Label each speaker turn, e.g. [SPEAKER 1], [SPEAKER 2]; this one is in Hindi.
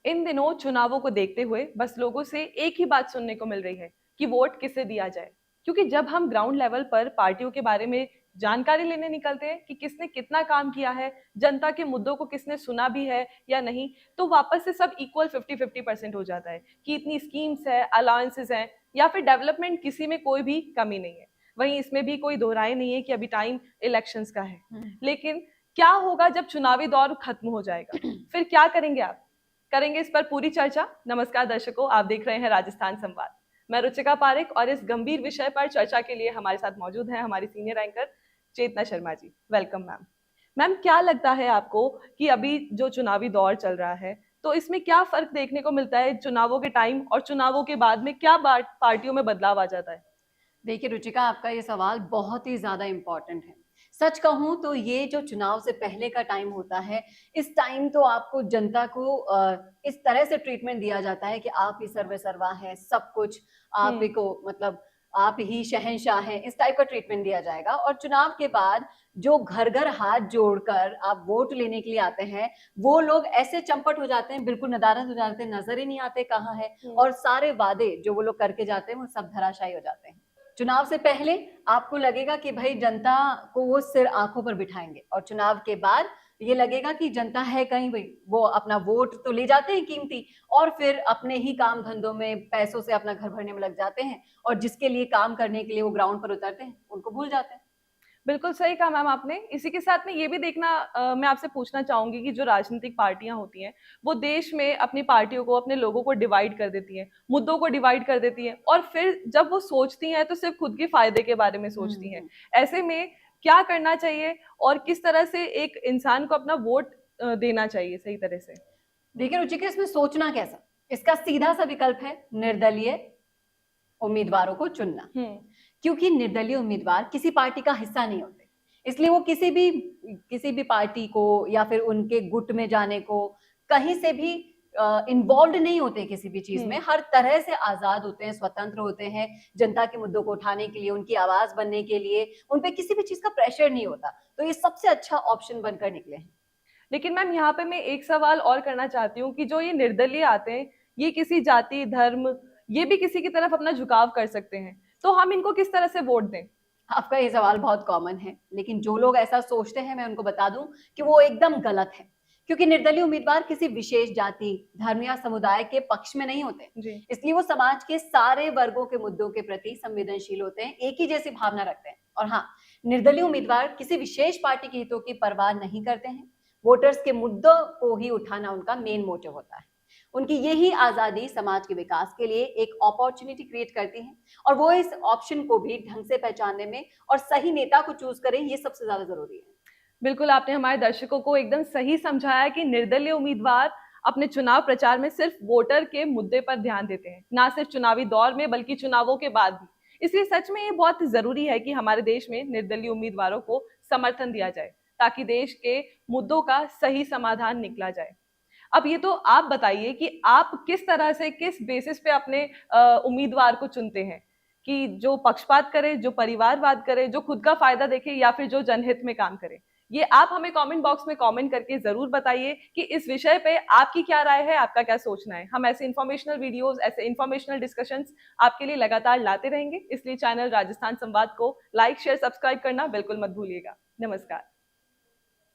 [SPEAKER 1] इन दिनों चुनावों को देखते हुए बस लोगों से एक ही बात सुनने को मिल रही है कि वोट किसे दिया जाए। क्योंकि जब हम ग्राउंड लेवल पर पार्टियों के बारे में जानकारी लेने निकलते हैं कि किसने कितना काम किया है, जनता के मुद्दों को किसने सुना भी है या नहीं, तो वापस से सब इक्वल 50-50% हो जाता है कि इतनी स्कीम्स है, अलाउंसेस हैं या फिर डेवलपमेंट, किसी में कोई भी कमी नहीं है। वहीं इसमें भी कोई दोहराए नहीं है कि अभी टाइम इलेक्शंस का है। लेकिन क्या होगा जब चुनावी दौर खत्म हो जाएगा? फिर क्या करेंगे आप? करेंगे इस पर पूरी चर्चा। नमस्कार दर्शकों, आप देख रहे हैं राजस्थान संवाद। मैं रुचिका पारेख और इस गंभीर विषय पर चर्चा के लिए हमारे साथ मौजूद हैं हमारी senior anchor Chetna Sharma ji. Welcome ma'am. Ma'am, क्या लगता है आपको कि अभी जो चुनावी दौर चल रहा है, तो इसमें क्या फर्क देखने को मिलता है चुनावों के टाइम और चुनावों के बाद में? क्या पार्टियों में बदलाव आ जाता है?
[SPEAKER 2] देखिए रुचिका, आपका ये सवाल बहुत ही ज्यादा इम्पोर्टेंट है। सच कहूं तो ये जो चुनाव से पहले का टाइम होता है, इस टाइम तो आपको जनता को इस तरह से ट्रीटमेंट दिया जाता है कि आप ही सर्वे सर्वा हैं, सब कुछ आप ही को, मतलब आप ही शहंशाह हैं, इस टाइप का ट्रीटमेंट दिया जाएगा। और चुनाव के बाद जो घर घर हाथ जोड़कर आप वोट लेने के लिए आते हैं, वो लोग ऐसे चंपट हो जाते हैं, बिल्कुल नदारद हो जाते हैं, नजर ही नहीं आते कहाँ है। और सारे वादे जो वो लोग करके जाते हैं वो सब धराशायी हो जाते हैं। चुनाव से पहले आपको लगेगा कि भाई जनता को वो सिर आंखों पर बिठाएंगे, और चुनाव के बाद ये लगेगा कि जनता है कहीं, भाई वो अपना वोट तो ले जाते हैं कीमती, और फिर अपने ही काम धंधों में पैसों से अपना घर भरने में लग जाते हैं, और जिसके लिए काम करने के लिए वो ग्राउंड पर उतरते हैं उनको भूल जाते हैं।
[SPEAKER 1] बिल्कुल सही कहा मैम आपने। इसी के साथ में ये भी देखना, मैं आपसे पूछना चाहूंगी कि जो राजनीतिक पार्टियां होती हैं, वो देश में अपनी पार्टियों को, अपने लोगों को डिवाइड कर देती हैं, मुद्दों को डिवाइड कर देती हैं, और फिर जब वो सोचती हैं तो सिर्फ खुद के फायदे के बारे में सोचती हैं। ऐसे में क्या करना चाहिए और किस तरह से एक इंसान को अपना वोट देना चाहिए सही तरह से?
[SPEAKER 2] देखिए रुचिका, इसमें सोचना कैसा, इसका सीधा सा विकल्प है निर्दलीय उम्मीदवारों को चुनना। क्योंकि निर्दलीय उम्मीदवार किसी पार्टी का हिस्सा नहीं होते, इसलिए वो किसी भी पार्टी को या फिर उनके गुट में जाने को, कहीं से भी इन्वॉल्व नहीं होते किसी भी चीज में। हर तरह से आजाद होते हैं, स्वतंत्र होते हैं, जनता के मुद्दों को उठाने के लिए, उनकी आवाज बनने के लिए उनपे किसी भी चीज का प्रेशर नहीं होता। तो ये सबसे अच्छा ऑप्शन बनकर निकले हैं।
[SPEAKER 1] लेकिन मैम, यहाँ पे मैं एक सवाल और करना चाहती हूँ कि जो ये निर्दलीय आते हैं, ये किसी जाति, धर्म, ये भी किसी की तरफ अपना झुकाव कर सकते हैं, तो हम इनको किस तरह से वोट दें?
[SPEAKER 2] आपका ये सवाल बहुत कॉमन है, लेकिन जो लोग ऐसा सोचते हैं मैं उनको बता दूं कि वो एकदम गलत है। क्योंकि निर्दलीय उम्मीदवार किसी विशेष जाति, धर्म या समुदाय के पक्ष में नहीं होते, इसलिए वो समाज के सारे वर्गों के मुद्दों के प्रति संवेदनशील होते हैं, एक ही जैसी भावना रखते हैं। और हाँ, निर्दलीय उम्मीदवार किसी विशेष पार्टी के हितों की परवाह नहीं करते हैं। वोटर्स के मुद्दों को ही उठाना उनका मेन मोटिव होता है। उनकी यही आजादी समाज के विकास के लिए एक अपॉर्चुनिटी क्रिएट करती है, और वो इस ऑप्शन को भी ढंग से पहचानने में और सही नेता को चूज करें, ये सबसे ज्यादा जरूरी है।
[SPEAKER 1] बिल्कुल, आपने हमारे दर्शकों को एकदम सही समझाया कि निर्दलीय उम्मीदवार अपने चुनाव प्रचार में सिर्फ वोटर के मुद्दे पर ध्यान देते हैं, ना सिर्फ चुनावी दौर में बल्कि चुनावों के बाद भी। इसलिए सच में ये बहुत जरूरी है कि हमारे देश में निर्दलीय उम्मीदवारों को समर्थन दिया जाए, ताकि देश के मुद्दों का सही समाधान निकला जाए। अब ये तो आप बताइए कि आप किस तरह से, किस बेसिस पे अपने उम्मीदवार को चुनते हैं, कि जो पक्षपात करे, जो परिवारवाद करे, जो खुद का फायदा देखे, या फिर जो जनहित में काम करे? ये आप हमें कमेंट बॉक्स में कमेंट करके जरूर बताइए कि इस विषय पे आपकी क्या राय है, आपका क्या सोचना है। हम ऐसे इंफॉर्मेशनल वीडियोस, ऐसे इंफॉर्मेशनल डिस्कशंस आपके लिए लगातार लाते रहेंगे। इसलिए चैनल राजस्थान संवाद को लाइक, शेयर, सब्सक्राइब करना बिल्कुल मत भूलिएगा। नमस्कार।